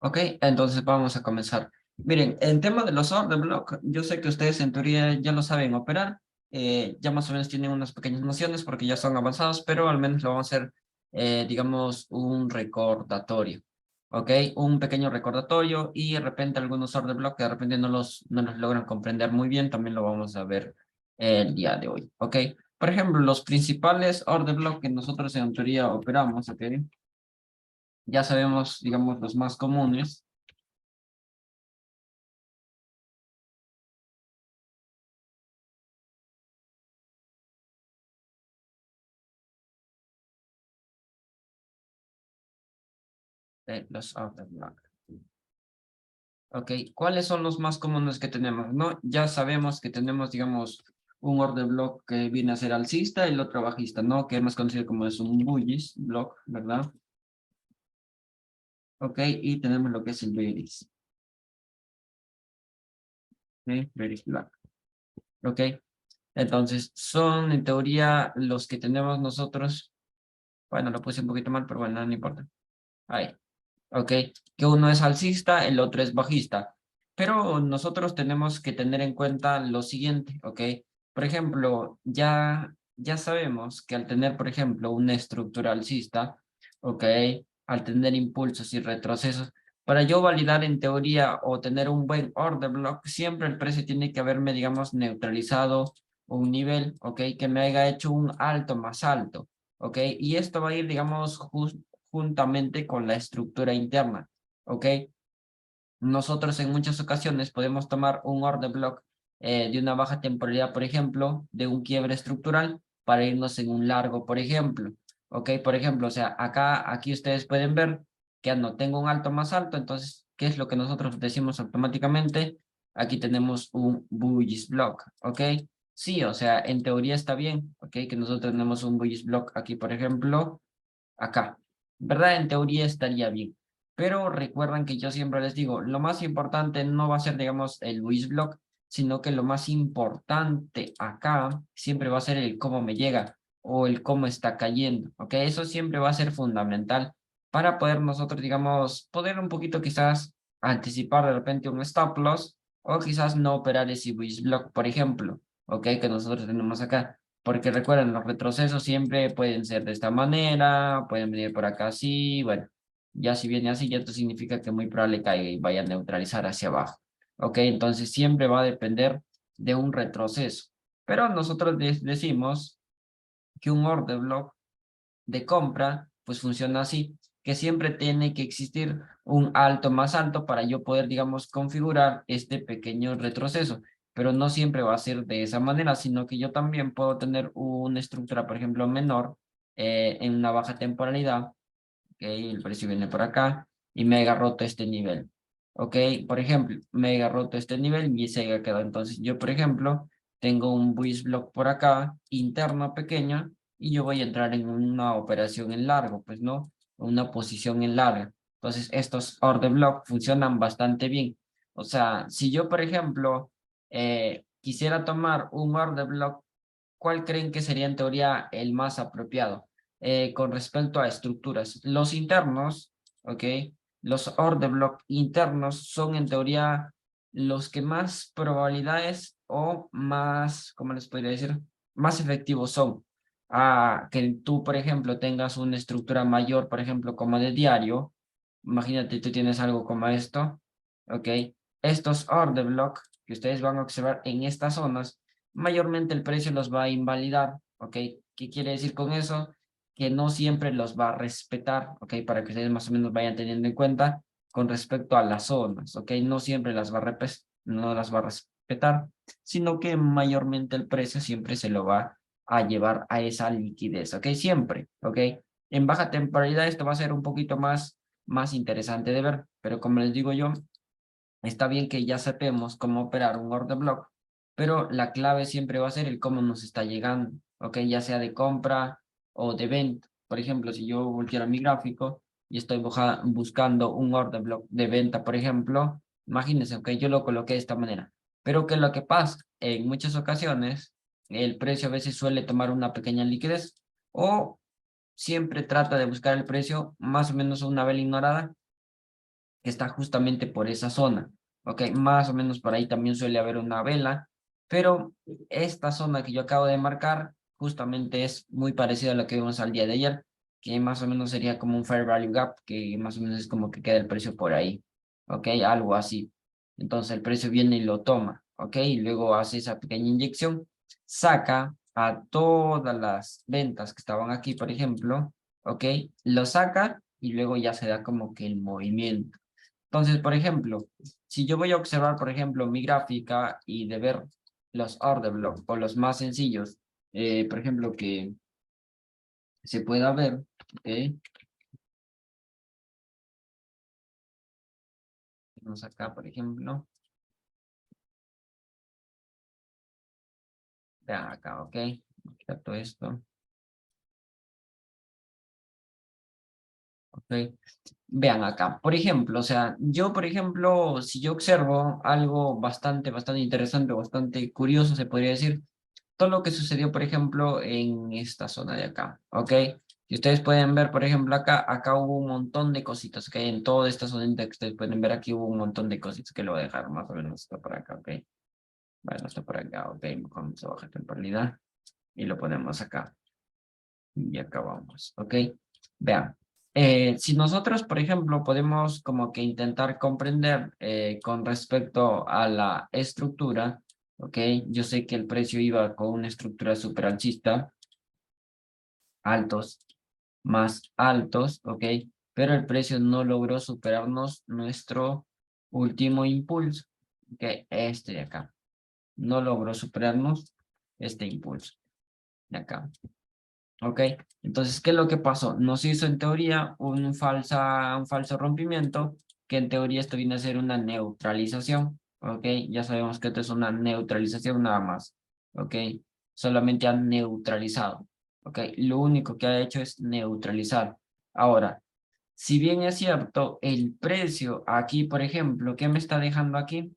Ok, entonces vamos a comenzar. Miren, en tema de los order block, yo sé que ustedes en teoría ya lo saben operar, ya más o menos tienen unas pequeñas nociones porque ya son avanzados, pero al menos lo vamos a hacer, digamos, un recordatorio. Ok, un pequeño recordatorio y de repente algunos order block que de repente no los logran comprender muy bien, también lo vamos a ver el día de hoy. Ok, por ejemplo, los principales order block que nosotros en teoría operamos, ok, ya sabemos, digamos, los más comunes. Los order block. Ok, ¿cuáles son los más comunes que tenemos? ¿No? Ya sabemos que tenemos, digamos, un order block que viene a ser alcista y el otro bajista, ¿no? Que es más conocido como es un bullish block, ¿verdad? Ok, y tenemos lo que es el bearish. ¿Sí? Bearish block. Ok, entonces son en teoría los que tenemos nosotros. Bueno, lo puse un poquito mal, pero bueno, no importa. Ahí. ¿Ok? Que uno es alcista, el otro es bajista. Pero nosotros tenemos que tener en cuenta lo siguiente, ¿ok? Por ejemplo, ya sabemos que al tener, por ejemplo, una estructura alcista, ¿ok? Al tener impulsos y retrocesos, para yo validar en teoría o tener un buen order block, siempre el precio tiene que haberme, digamos, neutralizado un nivel, ¿ok? Que me haya hecho un alto más alto, ¿ok? Y esto va a ir, digamos, juntamente con la estructura interna, ¿ok? Nosotros en muchas ocasiones podemos tomar un order block de una baja temporalidad, por ejemplo, de un quiebre estructural para irnos en un largo, por ejemplo, ¿ok? Por ejemplo, o sea, aquí ustedes pueden ver que no tengo un alto más alto, entonces, ¿qué es lo que nosotros decimos automáticamente? Aquí tenemos un bullish block, ¿ok? Sí, o sea, en teoría está bien, ¿ok? Que nosotros tenemos un bullish block aquí, por ejemplo, acá, ¿verdad? En teoría estaría bien. Pero recuerdan que yo siempre les digo, lo más importante no va a ser, digamos, el Luis Block, sino que lo más importante acá siempre va a ser el cómo me llega o el cómo está cayendo, ¿ok? Eso siempre va a ser fundamental para poder nosotros, digamos, poder un poquito quizás anticipar de repente un stop loss o quizás no operar ese Luis Block, por ejemplo, ¿ok? Que nosotros tenemos acá. Porque recuerden, los retrocesos siempre pueden ser de esta manera, pueden venir por acá así, bueno, ya si viene así, ya esto significa que muy probable caiga y vaya a neutralizar hacia abajo. Ok, entonces siempre va a depender de un retroceso. Pero nosotros decimos que un order block de compra, pues funciona así, que siempre tiene que existir un alto más alto para yo poder, digamos, configurar este pequeño retroceso, pero no siempre va a ser de esa manera, sino que yo también puedo tener una estructura, por ejemplo, menor en una baja temporalidad, ok, el precio viene por acá y me haya roto este nivel, ok, por ejemplo, me haya roto este nivel y se haya quedado, entonces yo, por ejemplo, tengo un bullish block por acá, interno pequeño, y yo voy a entrar en una operación en largo, pues no, una posición en larga. Entonces, estos order block funcionan bastante bien. O sea, si yo, por ejemplo, quisiera tomar un order block, ¿cuál creen que sería en teoría el más apropiado con respecto a estructuras? Los internos, ¿ok? Los order block internos son en teoría los que más probabilidades o más, ¿cómo les podría decir? Más efectivos son a que tú, por ejemplo, tengas una estructura mayor, por ejemplo, como de diario. Imagínate, tú tienes algo como esto, ¿ok? Estos order block que ustedes van a observar en estas zonas, mayormente el precio los va a invalidar, ¿ok? ¿Qué quiere decir con eso? Que no siempre los va a respetar, ¿ok? Para que ustedes más o menos vayan teniendo en cuenta con respecto a las zonas, ¿ok? No siempre las va a, no las va a respetar, sino que mayormente el precio siempre se lo va a llevar a esa liquidez, ¿ok? Siempre, ¿ok? En baja temporalidad esto va a ser un poquito más interesante de ver, pero como les digo yo, está bien que ya sepamos cómo operar un order block, pero la clave siempre va a ser el cómo nos está llegando, ¿ok? Ya sea de compra o de venta. Por ejemplo, si yo volteara mi gráfico y estoy buscando un order block de venta, por ejemplo, imagínense, ¿ok? Yo lo coloqué de esta manera. Pero ¿qué es lo que pasa? En muchas ocasiones, el precio a veces suele tomar una pequeña liquidez o siempre trata de buscar el precio más o menos una vela ignorada que está justamente por esa zona. Ok, más o menos por ahí también suele haber una vela, pero esta zona que yo acabo de marcar justamente es muy parecida a la que vimos al día de ayer, que más o menos sería como un Fair Value Gap, que más o menos es como que queda el precio por ahí. Ok, algo así. Entonces el precio viene y lo toma, ok, y luego hace esa pequeña inyección, saca a todas las ventas que estaban aquí, por ejemplo, ok, lo saca y luego ya se da como que el movimiento. Entonces, por ejemplo, si yo voy a observar, por ejemplo, mi gráfica y de ver los order block o los más sencillos, por ejemplo, que se pueda ver, ¿ok? Vamos acá, por ejemplo, vean acá, ¿ok? Quitar todo esto, ¿ok? Vean acá, por ejemplo, o sea, yo, por ejemplo, si yo observo algo bastante interesante, bastante curioso, se podría decir, todo lo que sucedió, por ejemplo, en esta zona de acá, ¿ok? Si ustedes pueden ver, por ejemplo, acá hubo un montón de cositas, ¿ok? En toda esta zona que ustedes pueden ver, aquí hubo un montón de cositas que lo voy a dejar más o menos está por acá, ¿ok? Bueno, está por acá, ¿ok? Vamos a bajar temporalidad y lo ponemos acá. Y acá vamos, ¿ok? Vean, si nosotros, por ejemplo, podemos como que intentar comprender con respecto a la estructura, ¿ok? Yo sé que el precio iba con una estructura super alcista, altos, más altos, ¿ok? Pero el precio no logró superarnos nuestro último impulso, ¿ok? Este de acá. No logró superarnos este impulso de acá. ¿Ok? Entonces, ¿qué es lo que pasó? Nos hizo en teoría un falso rompimiento, que en teoría esto viene a ser una neutralización. ¿Ok? Ya sabemos que esto es una neutralización nada más. ¿Ok? Solamente ha neutralizado. ¿Ok? Lo único que ha hecho es neutralizar. Ahora, si bien es cierto, el precio aquí, por ejemplo, ¿qué me está dejando aquí?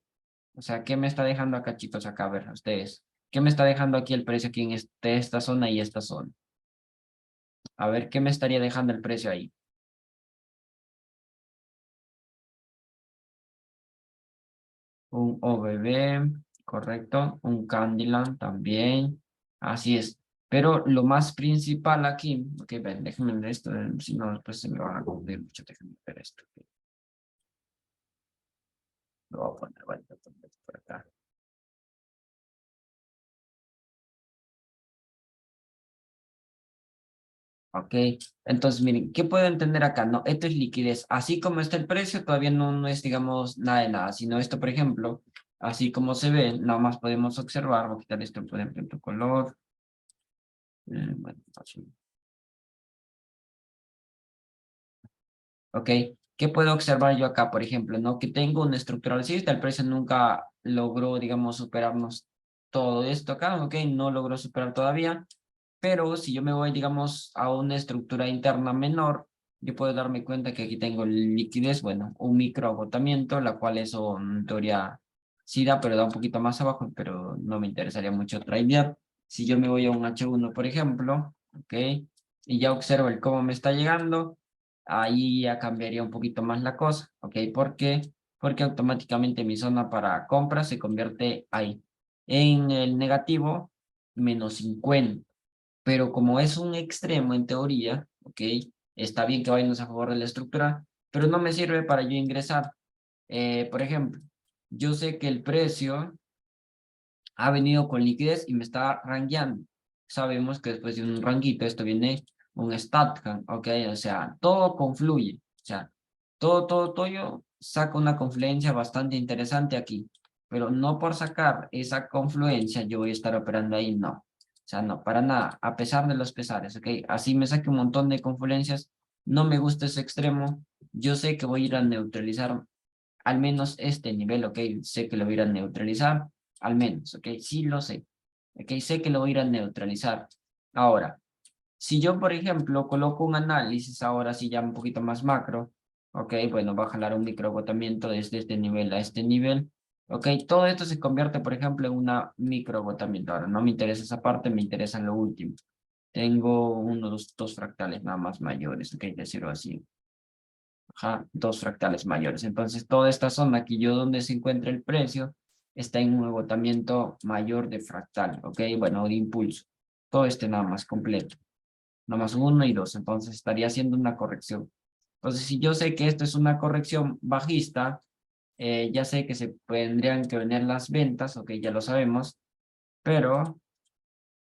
O sea, ¿qué me está dejando acá, chicos? Acá, a ver, ustedes. ¿Qué me está dejando aquí el precio aquí en esta zona y esta zona? A ver, ¿qué me estaría dejando el precio ahí? Un OBB, correcto. Un Candyland también. Así es. Pero lo más principal aquí, ok, ven, déjenme ver esto, si no, después se me van a confundir mucho, déjenme ver esto. Lo voy a poner, vale, lo pongo por acá. Ok, entonces miren, ¿qué puedo entender acá? No, esto es liquidez. Así como está el precio, todavía no es, digamos, nada de nada, sino esto, por ejemplo, así como se ve, nada más podemos observar, voy a quitar esto, por ejemplo, en color. Bueno, así. ¿Ok? ¿Qué puedo observar yo acá, por ejemplo? ¿No? Que tengo una estructura alcista, el precio nunca logró, digamos, superarnos todo esto acá, ¿ok? No logró superar todavía, pero si yo me voy, digamos, a una estructura interna menor, yo puedo darme cuenta que aquí tengo liquidez, bueno, un microagotamiento, la cual eso en teoría sí da, pero da un poquito más abajo, pero no me interesaría mucho tradear. Si yo me voy a un H1, por ejemplo, ¿ok? Y ya observo el cómo me está llegando, ahí ya cambiaría un poquito más la cosa, ¿ok? ¿Por qué? Porque automáticamente mi zona para compra se convierte ahí. En el negativo, -50. Pero como es un extremo en teoría, ¿ok? Está bien que vayamos a favor de la estructura, pero no me sirve para yo ingresar. Por ejemplo, yo sé que el precio ha venido con liquidez y me está rangueando. Sabemos que después de un ranguito esto viene un StatCan, ¿ok? O sea, todo confluye. O sea, todo yo saca una confluencia bastante interesante aquí. Pero no por sacar esa confluencia yo voy a estar operando ahí, no. O sea, no, para nada, a pesar de los pesares, ¿ok? Así me saque un montón de confluencias, no me gusta ese extremo, yo sé que voy a ir a neutralizar al menos este nivel, ¿ok? Sé que lo voy a ir a neutralizar, al menos, ¿ok? Sí lo sé, ¿ok? Sé que lo voy a ir a neutralizar. Ahora, si yo, por ejemplo, coloco un análisis, ahora sí ya un poquito más macro, ¿ok? Bueno, va a jalar un microagotamiento desde este nivel a este nivel, ¿ok? Todo esto se convierte, por ejemplo, en una microagotamiento. Ahora, no me interesa esa parte, me interesa lo último. Tengo dos fractales nada más mayores, ¿ok? Decirlo así. Ajá, dos fractales mayores. Entonces, toda esta zona aquí yo donde se encuentra el precio está en un agotamiento mayor de fractal, ¿ok? Bueno, de impulso. Todo este nada más completo. Nada más 1 y 2. Entonces, estaría haciendo una corrección. Entonces, si yo sé que esto es una corrección bajista, ya sé que se tendrían que venir las ventas, ok, ya lo sabemos, pero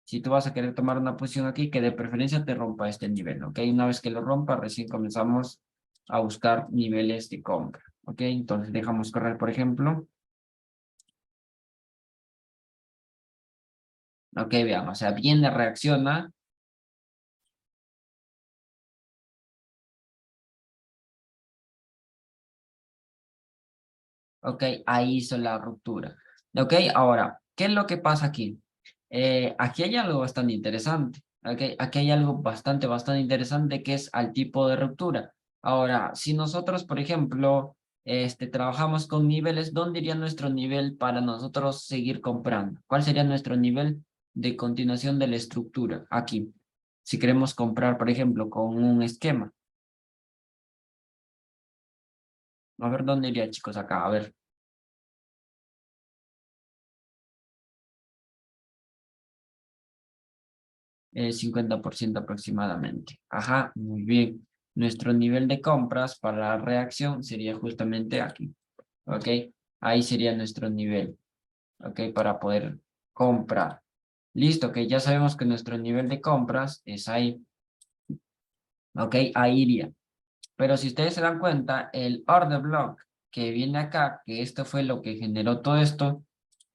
si tú vas a querer tomar una posición aquí, que de preferencia te rompa este nivel, ok, una vez que lo rompa, recién comenzamos a buscar niveles de compra, ok, entonces dejamos correr, por ejemplo, ok, veamos, o sea, viene, reacciona, ok, ahí hizo la ruptura, ok, ahora, ¿qué es lo que pasa aquí? Aquí hay algo bastante interesante. Okay, aquí hay algo bastante interesante que es al tipo de ruptura. Ahora, si nosotros, por ejemplo, trabajamos con niveles, ¿dónde iría nuestro nivel para nosotros seguir comprando? ¿Cuál sería nuestro nivel de continuación de la estructura? Aquí, si queremos comprar, por ejemplo, con un esquema. A ver, ¿dónde iría, chicos? Acá, a ver. 50% aproximadamente. Ajá, muy bien. Nuestro nivel de compras para la reacción sería justamente aquí. ¿Ok? Ahí sería nuestro nivel. ¿Ok? Para poder comprar. Listo, que ya sabemos que nuestro nivel de compras es ahí. ¿Ok? Ahí iría. Pero si ustedes se dan cuenta, el order block que viene acá, que esto fue lo que generó todo esto,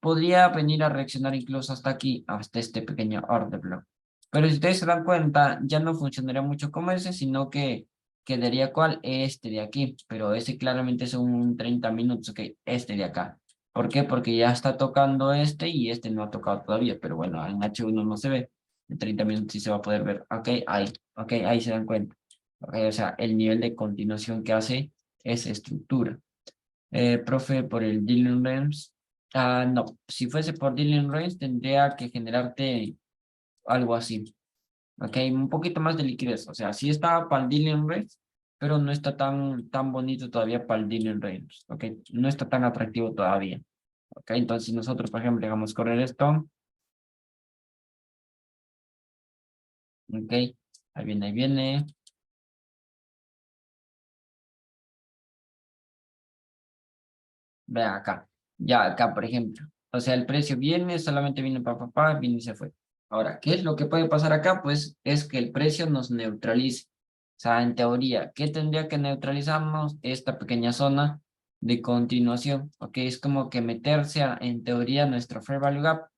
podría venir a reaccionar incluso hasta aquí, hasta este pequeño order block. Pero si ustedes se dan cuenta, ya no funcionaría mucho como ese, sino que quedaría cuál, este de aquí. Pero ese claramente es un 30 minutos, ok, este de acá. ¿Por qué? Porque ya está tocando este y este no ha tocado todavía, pero bueno, en H1 no se ve. En 30 minutos sí se va a poder ver. Ok, ahí se dan cuenta. Ok, o sea, el nivel de continuación que hace es estructura. Profe, por el Dylan Rems. No, si fuese por Dylan Rems tendría que generarte algo así. Ok, un poquito más de liquidez. O sea, sí está para el Dylan Rems, pero no está tan bonito todavía para el Dylan Rems. Ok, no está tan atractivo todavía. Ok, entonces si nosotros, por ejemplo, dejamos correr esto. Ok, ahí viene. Vea acá. Ya acá, por ejemplo. O sea, el precio viene, solamente viene viene y se fue. Ahora, ¿qué es lo que puede pasar acá? Pues es que el precio nos neutralice. O sea, en teoría, ¿qué tendría que neutralizarnos? Esta pequeña zona de continuación. Ok, es como que meterse en teoría, nuestro fair value gap.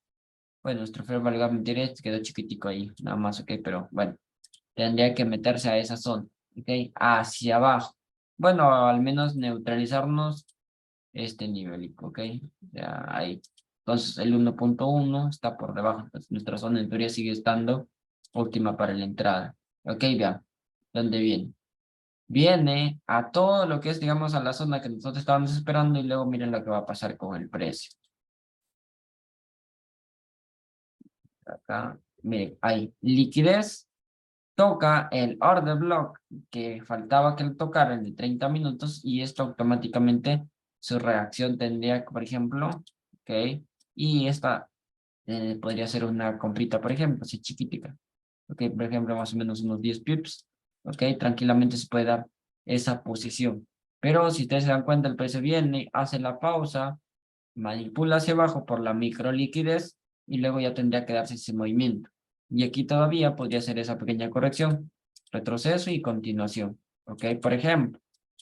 Bueno, nuestro fair value gap, mentira, quedó chiquitico ahí, nada más, ok, pero bueno, tendría que meterse a esa zona, ok, hacia abajo. Bueno, al menos neutralizarnos este nivel, ¿ok? Ya ahí. Entonces el 1.1 está por debajo. Entonces nuestra zona en teoría sigue estando última para la entrada. Ok, vean. ¿Dónde viene? Viene a todo lo que es, digamos, a la zona que nosotros estábamos esperando y luego miren lo que va a pasar con el precio. Acá, miren, hay liquidez, toca el order block que faltaba que lo tocara el de 30 minutos y esto automáticamente su reacción tendría, por ejemplo, ok, y esta podría ser una comprita, por ejemplo, así chiquitica, ok, por ejemplo, más o menos unos 10 pips, ok, tranquilamente se puede dar esa posición, pero si ustedes se dan cuenta, el precio viene, hace la pausa, manipula hacia abajo por la micro liquidez y luego ya tendría que darse ese movimiento. Y aquí todavía podría ser esa pequeña corrección, retroceso y continuación. ¿Ok? Por ejemplo,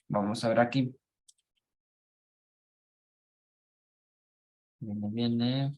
vamos a ver aquí. Viene.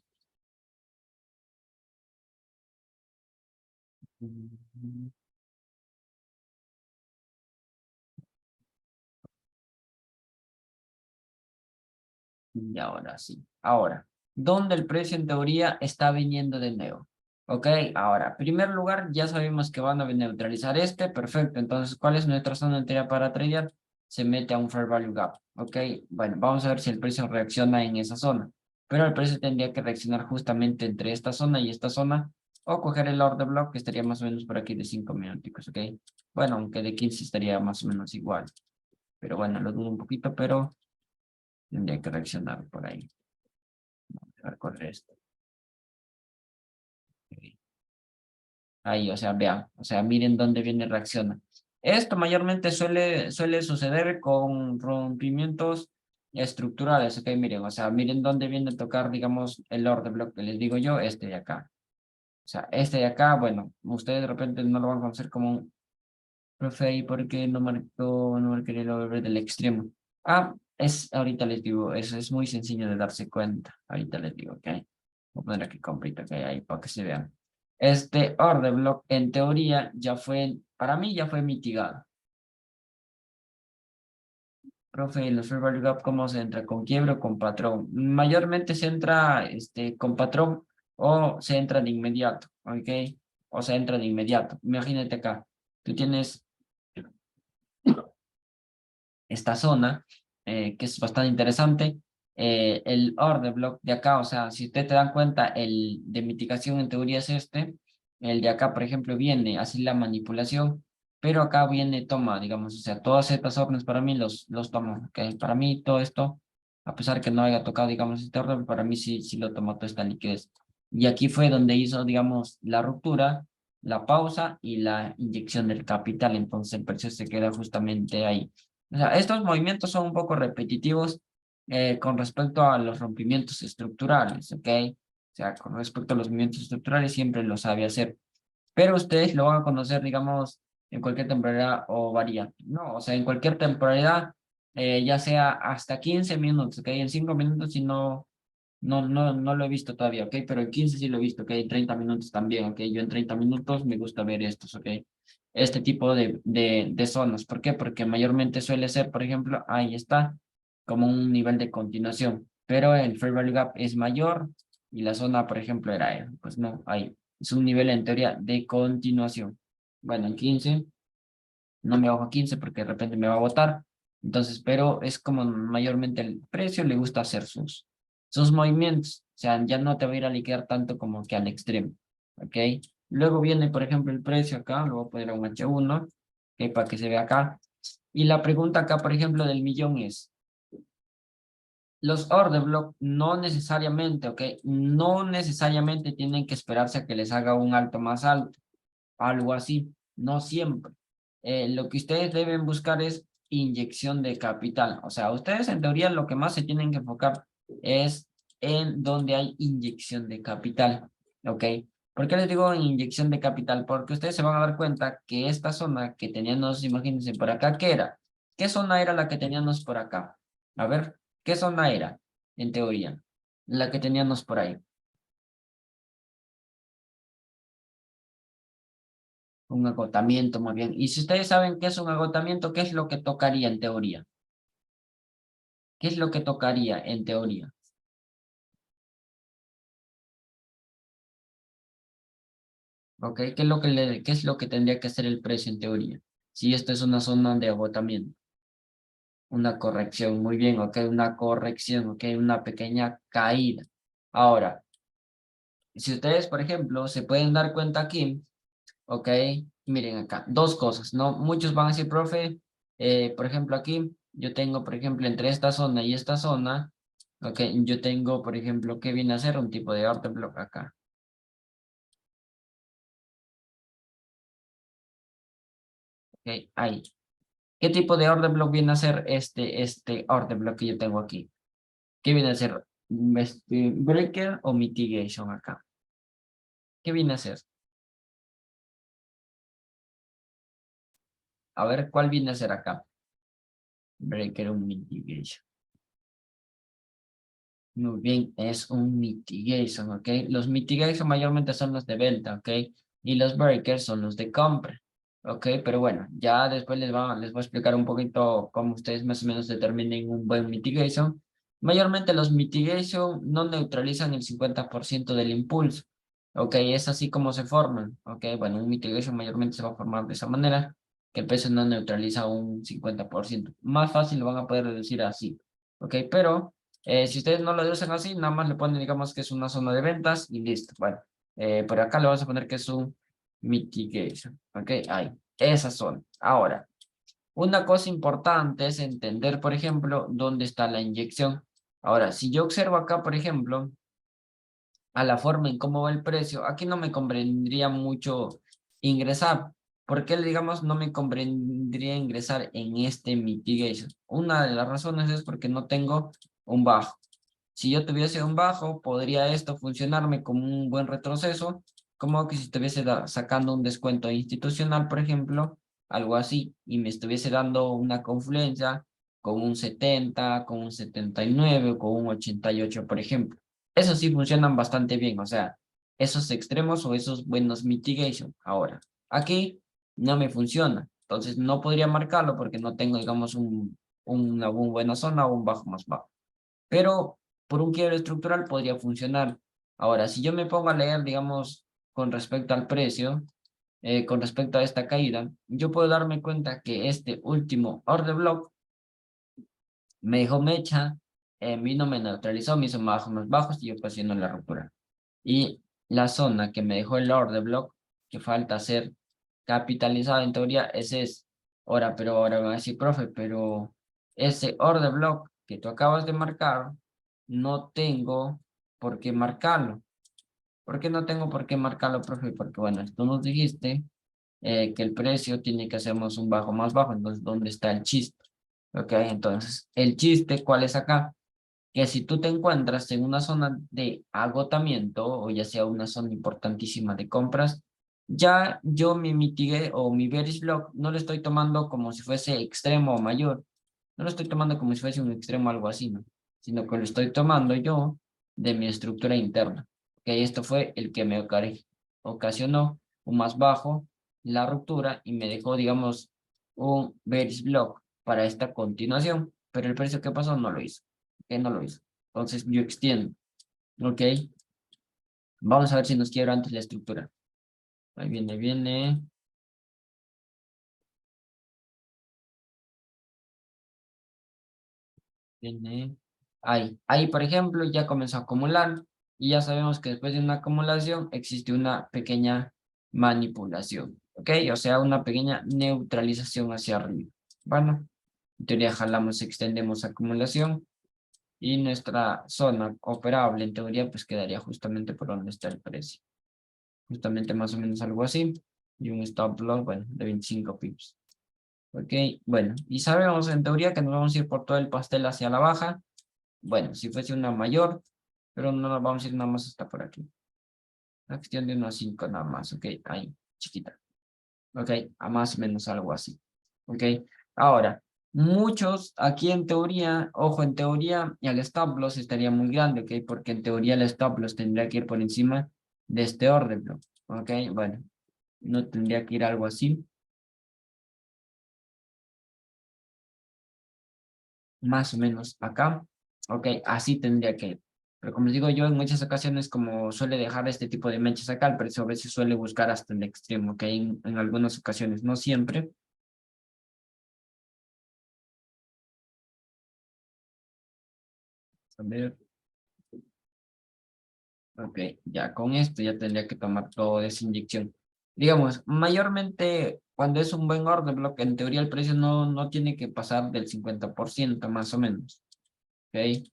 Y ahora sí. Ahora, ¿dónde el precio en teoría está viniendo de nuevo? Ok, ahora, en primer lugar, ya sabemos que van a neutralizar este, perfecto. Entonces, ¿cuál es nuestra zona entera para tradear? Se mete a un fair value gap. Ok, bueno, vamos a ver si el precio reacciona en esa zona. Pero el precio tendría que reaccionar justamente entre esta zona y esta zona, o coger el order block, que estaría más o menos por aquí de 5 minutos, ok. Bueno, aunque de 15 estaría más o menos igual. Pero bueno, lo dudo un poquito, pero tendría que reaccionar por ahí. Vamos a ver cuál es esto. Ahí, o sea, vean, o sea, miren dónde viene reacciona. Esto mayormente suele suceder con rompimientos estructurales, ok, miren, o sea, miren dónde viene a tocar, digamos, el order block que les digo yo, este de acá. O sea, este de acá, bueno, ustedes de repente no lo van a conocer como un profe ahí porque no marqué el order del extremo. Ah, ahorita les digo, eso es muy sencillo de darse cuenta. Ahorita les digo, ok. Voy a poner aquí comprito, ok, ahí para que se vean. Este order block, en teoría, ya fue, para mí ya fue mitigado. Profe, los fair value gap, ¿cómo se entra? ¿Con quiebre o con patrón? Mayormente se entra con patrón o se entra de inmediato, ¿ok? O se entra de inmediato. Imagínate acá, tú tienes esta zona, que es bastante interesante. El order block de acá, o sea, si ustedes te dan cuenta, el de mitigación en teoría es este. El de acá, por ejemplo, viene así la manipulación, pero acá viene toma, digamos, o sea, todas estas órdenes para mí los tomo, ¿ok? Para mí todo esto, a pesar que no haya tocado, digamos, este orden, para mí sí lo tomó toda esta liquidez. Y aquí fue donde hizo, digamos, la ruptura, la pausa y la inyección del capital, entonces el precio se queda justamente ahí. O sea, estos movimientos son un poco repetitivos con respecto a los rompimientos estructurales, ¿ok? O sea, con respecto a los movimientos estructurales siempre lo sabe hacer, pero ustedes lo van a conocer, digamos, en cualquier temporalidad o varía, ¿no? O sea, en cualquier temporalidad, ya sea hasta 15 minutos, ¿ok? En 5 minutos si no lo he visto todavía, ¿ok? Pero en 15 sí lo he visto, ¿ok? En 30 minutos también, ¿ok? Yo en 30 minutos me gusta ver estos, ¿ok? Este tipo de zonas. ¿Por qué? Porque mayormente suele ser, por ejemplo, ahí está, como un nivel de continuación. Pero el Fair Value Gap es mayor y la zona, por ejemplo, era, pues no, ahí. Es un nivel en teoría de continuación. Bueno, en 15 no me bajo a 15 porque de repente me va a botar. Entonces, pero es como mayormente el precio le gusta hacer sus movimientos. O sea, ya no te va a ir a liquidar tanto como que al extremo. ¿Ok? Luego viene, por ejemplo, el precio acá. Lo voy a poner a un H1. ¿Ok? Para que se vea acá. Y la pregunta acá, por ejemplo, del millón es, los order block no necesariamente, ¿ok? No necesariamente tienen que esperarse a que les haga un alto más alto. Algo así. No siempre. Lo que ustedes deben buscar es inyección de capital. O sea, ustedes en teoría lo que más se tienen que enfocar es en donde hay inyección de capital. ¿Ok? ¿Por qué les digo inyección de capital? Porque ustedes se van a dar cuenta que esta zona que teníamos, imagínense por acá, ¿qué era? ¿Qué zona era la que teníamos por acá? A ver, ¿qué zona era en teoría? La que teníamos por ahí. Un agotamiento, muy bien. Y si ustedes saben qué es un agotamiento, ¿qué es lo que tocaría en teoría? ¿Qué es lo que tocaría en teoría? ¿Ok? ¿Qué es lo que tendría que hacer el precio en teoría? Si esto es una zona de agotamiento. Una corrección, muy bien, ok, una corrección, ok, una pequeña caída. Ahora, si ustedes, por ejemplo, se pueden dar cuenta aquí, ok, miren acá, dos cosas, ¿no? Muchos van a decir, profe, por ejemplo, aquí, yo tengo, por ejemplo, entre esta zona y esta zona, ok, yo tengo, por ejemplo, ¿qué viene a ser? Un tipo de order block acá. Ok, ahí. ¿Qué tipo de order block viene a ser este order block que yo tengo aquí? ¿Qué viene a ser? Breaker o mitigation acá. ¿Qué viene a ser? A ver, ¿cuál viene a ser acá? Breaker o mitigation. Muy bien, es un mitigation, ¿ok? Los mitigation mayormente son los de venta, ¿ok? Y los breakers son los de compra, ¿ok? Pero bueno, ya después les voy a explicar un poquito cómo ustedes más o menos determinen un buen mitigation. Mayormente los mitigation no neutralizan el 50% del impulso, ¿ok? Es así como se forman, ¿ok? Bueno, un mitigation mayormente se va a formar de esa manera, que el peso no neutraliza un 50%. Más fácil lo van a poder reducir así, ¿ok? Pero si ustedes no lo deducen así, nada más le ponen, digamos, que es una zona de ventas y listo. Bueno, por acá le vamos a poner que es un mitigation. ¿Ok? Ahí, esa zona. Ahora, Una cosa importante es entender, por ejemplo, dónde está la inyección. Ahora, si yo observo acá, por ejemplo, a la forma en cómo va el precio, aquí no me convendría mucho ingresar. ¿Por qué, digamos, no me convendría ingresar en este mitigation? Una de las razones es porque no tengo un bajo. Si yo tuviese un bajo, podría esto funcionarme como un buen retroceso, como que si estuviese sacando un descuento institucional, por ejemplo, algo así, y me estuviese dando una confluencia con un 70, con un 79 o con un 88, por ejemplo. Eso sí funcionan bastante bien, o sea, esos extremos o esos buenos mitigation. Ahora, aquí no me funciona, entonces no podría marcarlo porque no tengo, digamos, una buena zona o un bajo más bajo. Pero por un quiebre estructural podría funcionar. Ahora, si yo me pongo a leer, digamos, con respecto al precio, con respecto a esta caída, yo puedo darme cuenta que este último order block me dejó mecha, vino, me neutralizó, me hizo bajos más bajos y yo haciendo la ruptura. Y la zona que me dejó el order block, que falta ser capitalizada en teoría, ese es. Ahora, pero ahora me va a decir, profe, pero ese order block que tú acabas de marcar, no tengo por qué marcarlo. ¿Por qué no tengo por qué marcarlo, profe? Porque, bueno, tú nos dijiste que el precio tiene que hacernos un bajo más bajo, entonces, ¿dónde está el chiste? Ok, entonces, el chiste, ¿cuál es acá? Que si tú te encuentras en una zona de agotamiento, o ya sea una zona importantísima de compras, ya yo me mitigué o mi bearish block no lo estoy tomando como si fuese extremo o mayor, no lo estoy tomando como si fuese un extremo o algo así, ¿no? Sino que lo estoy tomando yo de mi estructura interna. Que esto fue el que me ocasionó un más bajo, la ruptura, y me dejó, digamos, un bearish block para esta continuación, pero el precio que pasó no lo hizo, que no lo hizo. Entonces yo extiendo, ¿ok? Vamos a ver si nos quiebra antes la estructura. Ahí viene. Ahí, por ejemplo, ya comenzó a acumular y ya sabemos que después de una acumulación existe una pequeña manipulación, ¿ok? O sea, una pequeña neutralización hacia arriba. Bueno, en teoría jalamos, extendemos acumulación y nuestra zona operable en teoría pues quedaría justamente por donde está el precio. Justamente más o menos algo así. Y un stop loss, bueno, de 25 pips. Ok, bueno, y sabemos en teoría que nos vamos a ir por todo el pastel hacia la baja. Bueno, si fuese una mayor, pero no nos vamos a ir nada más hasta por aquí. La cuestión de unos 5 nada más, ok, ahí, chiquita. Ok, a más o menos algo así. Ok, ahora, muchos aquí en teoría, ojo, en teoría, el stop loss estaría muy grande, ok, porque en teoría el stop loss tendría que ir por encima de este orden, ¿no? Ok, bueno, no tendría que ir algo así, más o menos acá. Ok, así tendría que ir. Pero como les digo yo, en muchas ocasiones, como suele dejar este tipo de mechas acá, el precio a veces suele buscar hasta el extremo, ok, en algunas ocasiones, no siempre. A ver, ok, ya con esto ya tendría que tomar toda esa inyección. Digamos, mayormente cuando es un buen orden block, en teoría el precio no tiene que pasar del 50% más o menos. Ok,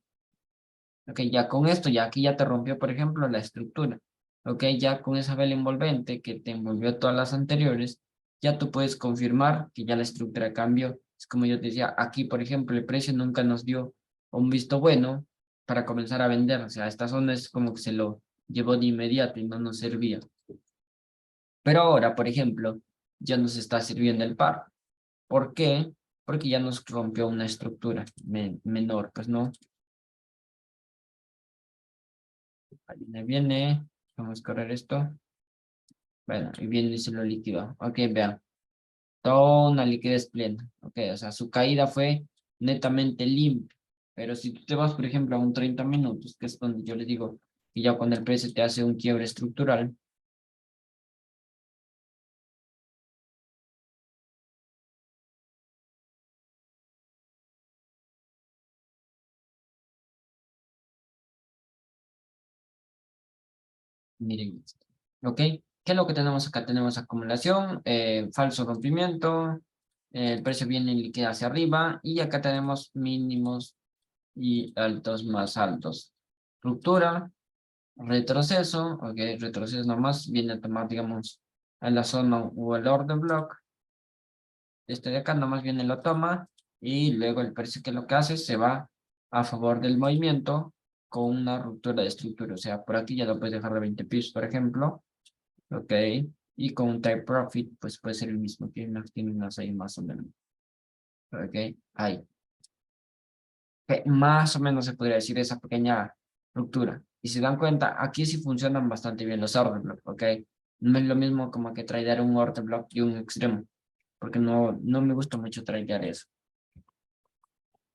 ok, ya con esto, ya aquí ya te rompió, por ejemplo, la estructura. Ok, ya con esa vela envolvente que te envolvió todas las anteriores, ya tú puedes confirmar que ya la estructura cambió. Es como yo te decía, aquí, por ejemplo, el precio nunca nos dio un visto bueno para comenzar a vender. O sea, esta zona es como que se lo llevó de inmediato y no nos servía. Pero ahora, por ejemplo, ya nos está sirviendo el par. ¿Por qué? Porque ya nos rompió una estructura menor, pues no. Ahí viene, vamos a correr esto. Bueno, y viene y se lo liquidó. Ok, vean, toda una liquidez plena. Ok, o sea, su caída fue netamente limpia. Pero si tú te vas, por ejemplo, a un 30 minutos, que es donde yo les digo que ya cuando el precio te hace un quiebre estructural, miren esto. Ok, ¿qué es lo que tenemos acá? Tenemos acumulación, falso rompimiento, El precio viene en líquida hacia arriba y acá tenemos mínimos y altos más altos. Ruptura, retroceso, ok, retroceso nomás viene a tomar, digamos, a la zona o el order block. Este de acá nomás viene lo toma y luego el precio que lo que hace se va a favor del movimiento con una ruptura de estructura. O sea, por aquí ya lo puedes dejar de 20 pips, por ejemplo. Ok. Y con un type profit, pues puede ser el mismo. Tiene unas ahí más o menos. Ok. Ahí. Más o menos se podría decir esa pequeña ruptura. Y si se dan cuenta, aquí sí funcionan bastante bien los order block. Ok. No es lo mismo como que tradear un order block y un extremo. Porque no me gusta mucho tradear eso.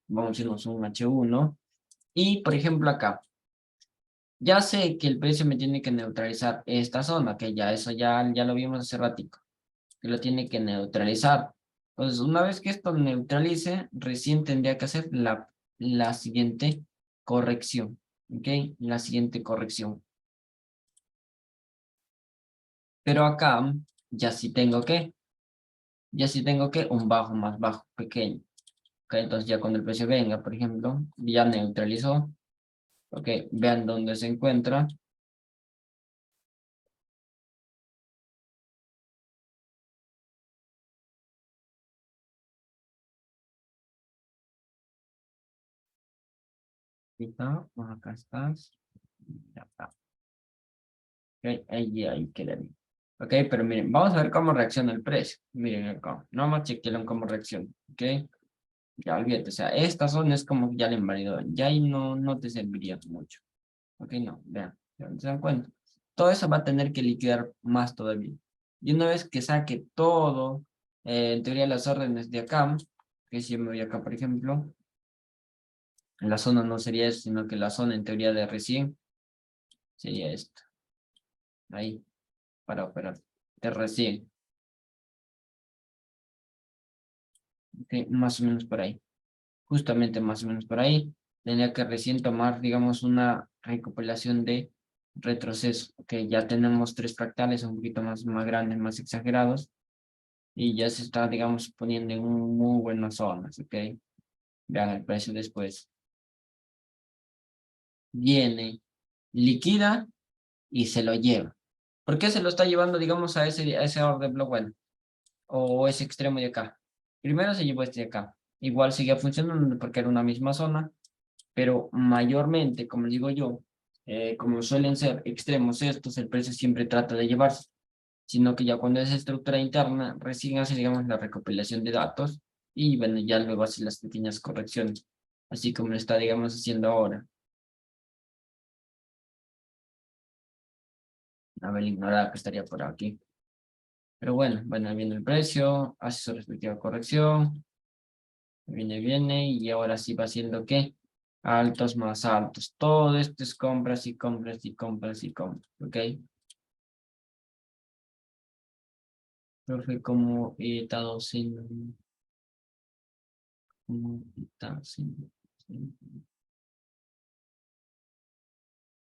Vamos a irnos a un H1. Y, por ejemplo, acá, ya sé que el precio me tiene que neutralizar esta zona, que ya eso ya lo vimos hace ratico, que lo tiene que neutralizar. Entonces, una vez que esto neutralice, recién tendría que hacer la siguiente corrección, ¿ok? La siguiente corrección. Pero acá, ya sí tengo que un bajo más bajo, pequeño. ¿Ok? Entonces, ya cuando el precio venga, por ejemplo, ya neutralizó. Ok, vean dónde se encuentra. Acá estás. Ya está. Ok, ahí queda bien. Ok, pero miren, vamos a ver cómo reacciona el precio. Miren acá, no más chequearon cómo reacciona. Ok, ya olvídate, o sea, esta zona es como que ya le invalidó. Ya ahí no te serviría mucho. Ok, no, vean, ¿se dan cuenta? Todo eso va a tener que liquidar más todavía. Y una vez que saque todo, en teoría las órdenes de acá, que si yo me voy acá, por ejemplo, la zona no sería eso, sino que la zona en teoría de recién sería esto. Ahí, para operar. De recién. Ok, más o menos por ahí. Justamente más o menos por ahí. Tenía que recién tomar, digamos, una recopilación de retroceso. Ok, ya tenemos tres fractales un poquito más grandes, más exagerados. Y ya se está, digamos, poniendo en muy buenas zonas. Ok, vean el precio después. Viene, liquida y se lo lleva. ¿Por qué se lo está llevando, digamos, a ese orden block? Bueno, o ese extremo de acá. Primero se llevó este de acá. Igual seguía funcionando porque era una misma zona, pero mayormente, como digo yo, como suelen ser extremos estos, el precio siempre trata de llevarse, sino que ya cuando es estructura interna, recién hace, digamos, la recopilación de datos y, bueno, ya luego hace las pequeñas correcciones, así como lo está, digamos, haciendo ahora. A ver, ignorar que estaría por aquí. Pero bueno, viene el precio, hace su respectiva corrección. Viene, y ahora sí va haciendo ¿qué? Altos más altos. Todo esto es compras y compras y compras y compras, ¿ok? Profe, como he estado sin... ¿Cómo he estado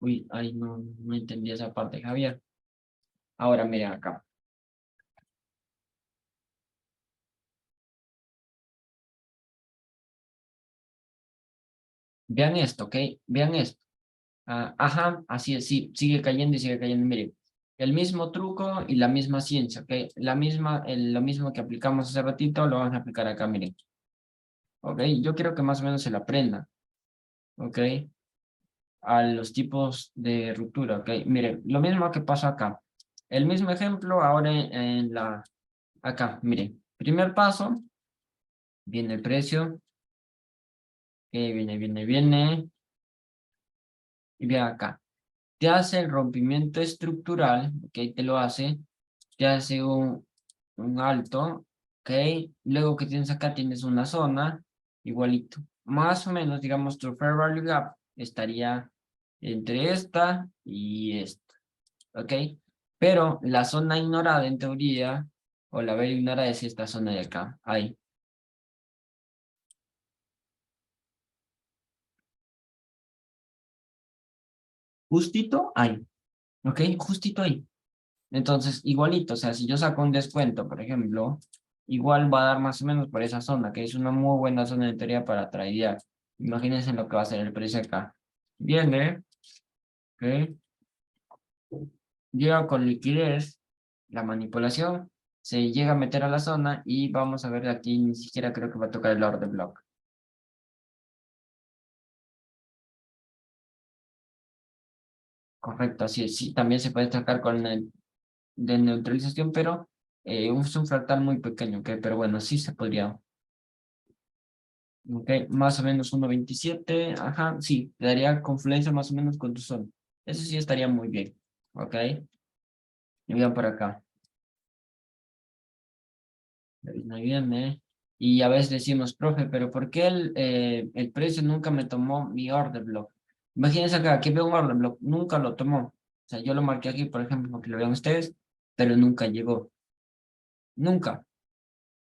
Uy, ay, no entendí esa parte, Javier. Ahora miren acá. Vean esto, ¿ok? Vean esto. Ajá, así es, sí, sigue cayendo y sigue cayendo. Miren, el mismo truco y la misma ciencia, ¿ok? Lo mismo que aplicamos hace ratito, lo vamos a aplicar acá, miren. ¿Ok? Yo quiero que más o menos se lo aprendan. ¿Ok? A los tipos de ruptura, ¿ok? Miren, lo mismo que pasa acá. El mismo ejemplo ahora acá, miren. Primer paso, viene el precio, que viene, y ve acá. Te hace el rompimiento estructural, ¿ok? Te lo hace, te hace un alto, ¿ok? Luego que tienes acá, tienes una zona, igualito. Más o menos, digamos, tu fair value gap estaría entre esta y esta. ¿Ok? Pero la zona ignorada en teoría, o la ver ignorada es esta zona de acá, ahí. Justito ahí, ¿ok? Justito ahí. Entonces, igualito, o sea, si yo saco un descuento, por ejemplo, igual va a dar más o menos por esa zona, que es una muy buena zona de teoría para tradear. Imagínense lo que va a ser el precio acá. Viene, ¿ok? Llega con liquidez, la manipulación, se llega a meter a la zona y vamos a ver aquí, ni siquiera creo que va a tocar el order block. Correcto, así es. Sí, también se puede sacar con el de neutralización, pero es un fractal muy pequeño, ¿ok? Pero bueno, sí se podría. Ok, más o menos 1.27, ajá, sí, te daría confluencia más o menos con tu zona. Eso sí estaría muy bien, ok. Y bien por acá. Muy bien, ¿eh? Y a veces decimos, profe, pero ¿por qué el precio nunca me tomó mi order block? Imagínense acá, aquí veo un order block, nunca lo tomó. O sea, yo lo marqué aquí, por ejemplo, para que lo vean ustedes, pero nunca llegó. Nunca.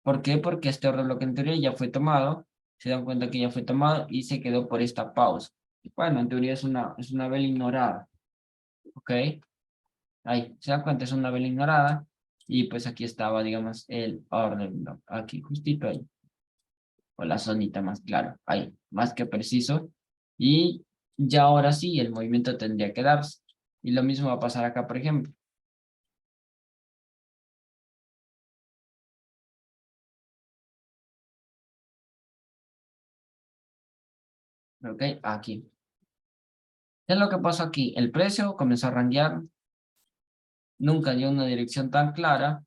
¿Por qué? Porque este order block en teoría ya fue tomado, se dan cuenta que ya fue tomado y se quedó por esta pausa. Bueno, en teoría es una vela ignorada, ¿ok? Ahí, se dan cuenta, es una vela ignorada y pues aquí estaba, digamos, el order block, aquí, justito ahí, o la zonita más claro, ahí, más que preciso. Y ya ahora sí, el movimiento tendría que darse. Y lo mismo va a pasar acá, por ejemplo, ¿ok? Aquí. ¿Qué es lo que pasó aquí? El precio comenzó a rankear, nunca dio una dirección tan clara,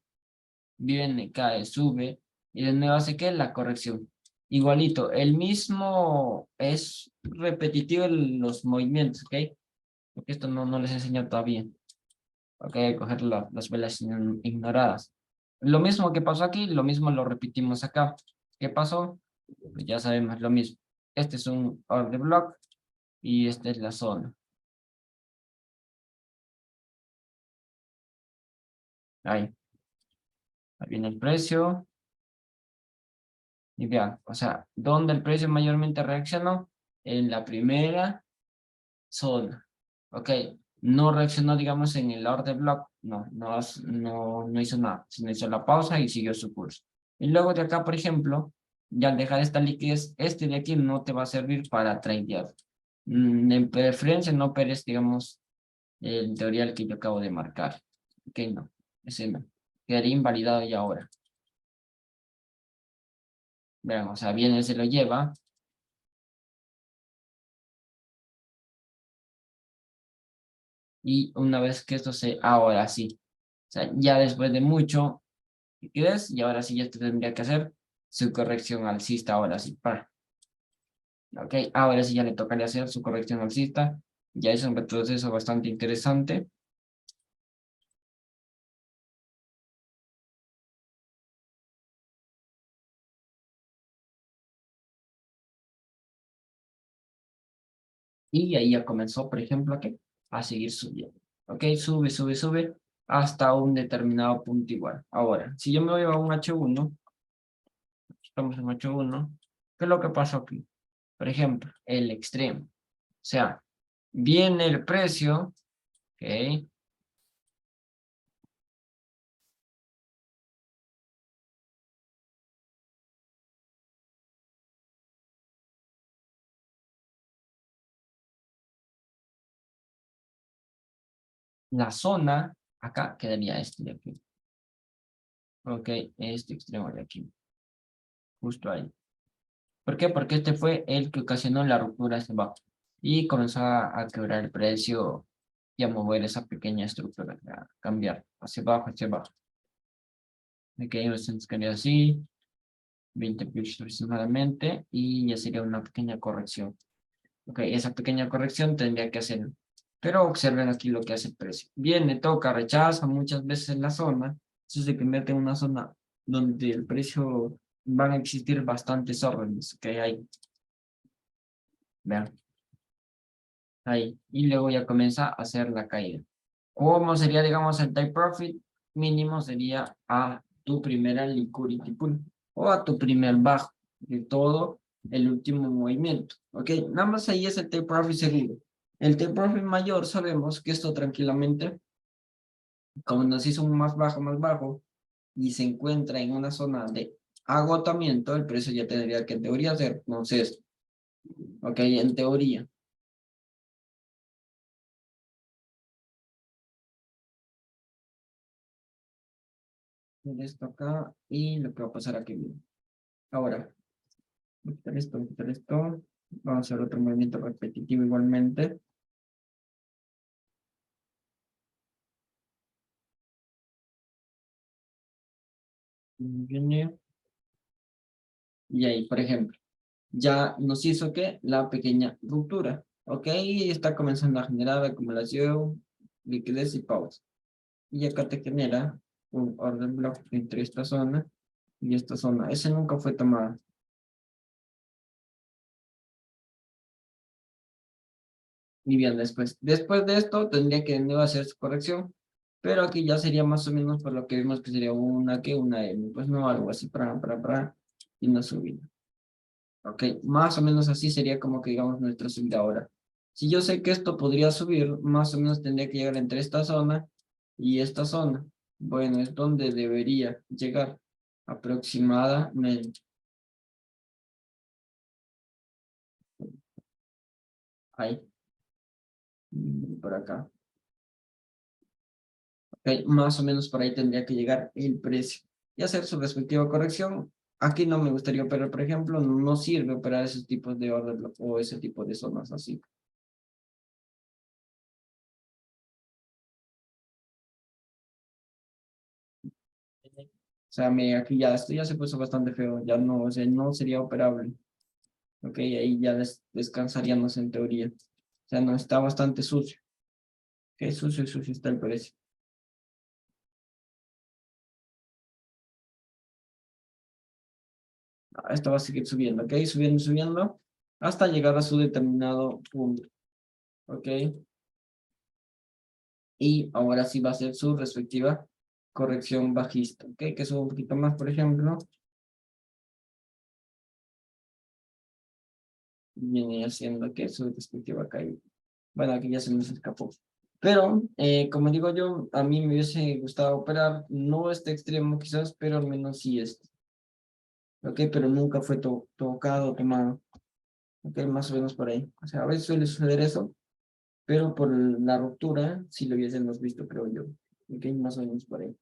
viene, cae, sube, y de nuevo hace que la corrección. Igualito, el mismo es repetitivo en los movimientos, ¿ok? Porque esto no les enseño todavía. Ok, coger las velas ignoradas. Lo mismo que pasó aquí, lo mismo lo repetimos acá. ¿Qué pasó? Pues ya sabemos lo mismo. Este es un order block y esta es la zona. Ahí viene el precio. Y vean, o sea, ¿dónde el precio mayormente reaccionó? En la primera zona. Ok, no reaccionó, digamos, en el order block. No hizo nada. Sino hizo la pausa y siguió su curso. Y luego de acá, por ejemplo, ya al dejar esta liquidez, este de aquí no te va a servir para tradear. En preferencia no operes, digamos, el teoría que yo acabo de marcar. Ok, no, ese no. Quedaría invalidado ya ahora. Vean, o sea, viene, se lo lleva. Y una vez que esto ahora sí, o sea, ya después de mucho liquidez, y ahora sí ya te tendría que hacer su corrección alcista, ahora sí, ok, ahora sí ya le tocaría hacer su corrección alcista, ya es un retroceso bastante interesante, y ahí ya comenzó, por ejemplo, a seguir subiendo, ok, sube, sube, sube, hasta un determinado punto igual. Ahora, si yo me voy a un H1, estamos en H1, ¿qué es lo que pasó aquí? Por ejemplo, el extremo, o sea, viene el precio, ok, la zona, acá quedaría este de aquí, ok, este extremo de aquí, justo ahí. ¿Por qué? Porque este fue el que ocasionó la ruptura hacia abajo y comenzó a quebrar el precio y a mover esa pequeña estructura, a cambiar hacia abajo, hacia abajo. Ok, entonces quedaría así, 20 pips aproximadamente y ya sería una pequeña corrección. Ok, esa pequeña corrección tendría que hacer, pero observen aquí lo que hace el precio. Viene, toca, rechaza muchas veces en la zona, eso se convierte en una zona donde el precio van a existir bastantes órdenes, que hay, vean, ahí, y luego ya comienza a hacer la caída. ¿Cómo sería, digamos, el take profit? Mínimo sería a tu primera liquidity pool o a tu primer bajo de todo el último movimiento. ¿Ok? Nada más ahí es el take profit seguro. El take profit mayor sabemos que esto tranquilamente, como nos hizo un más bajo, y se encuentra en una zona de agotamiento, el precio ya tendría que en teoría ser, entonces, ok, en teoría. Esto acá y lo que va a pasar aquí mismo. Ahora, voy a quitar esto, voy a quitar esto. Vamos a hacer otro movimiento repetitivo igualmente. Viene. Y ahí, por ejemplo, ya nos hizo que la pequeña ruptura. Ok, y está comenzando a generar acumulación, liquidez y pausa. Y acá te genera un orden block entre esta zona y esta zona. Ese nunca fue tomado. Y bien, después de esto tendría que de nuevo hacer su corrección, pero aquí ya sería más o menos por lo que vimos que sería una M, pues no, algo así, y una subida. Ok, más o menos así sería como que digamos nuestra subida ahora. Si yo sé que esto podría subir, más o menos tendría que llegar entre esta zona y esta zona. Bueno, es donde debería llegar aproximadamente. Ahí, por acá. Ok, más o menos por ahí tendría que llegar el precio y hacer su respectiva corrección. Aquí no me gustaría operar, por ejemplo, no sirve operar esos tipos de orden o ese tipo de zonas así. O sea, aquí ya, esto ya se puso bastante feo, ya no, o sea, no sería operable. Ok, ahí ya descansaríamos en teoría. O sea, no, está bastante sucio. Ok, sucio, sucio está el precio. Esto va a seguir subiendo, ok, subiendo, subiendo, hasta llegar a su determinado punto. Ok, y ahora sí va a ser su respectiva corrección bajista, ok, que sube un poquito más, por ejemplo, viene haciendo que su respectiva caída. Bueno, aquí ya se nos escapó. Pero, como digo yo, a mí me hubiese gustado operar, no este extremo quizás, pero al menos sí este. Ok, pero nunca fue tocado, tomado. Ok, más o menos por ahí. O sea, a veces suele suceder eso, pero por la ruptura sí lo hubiésemos visto, creo yo. Ok, más o menos por ahí.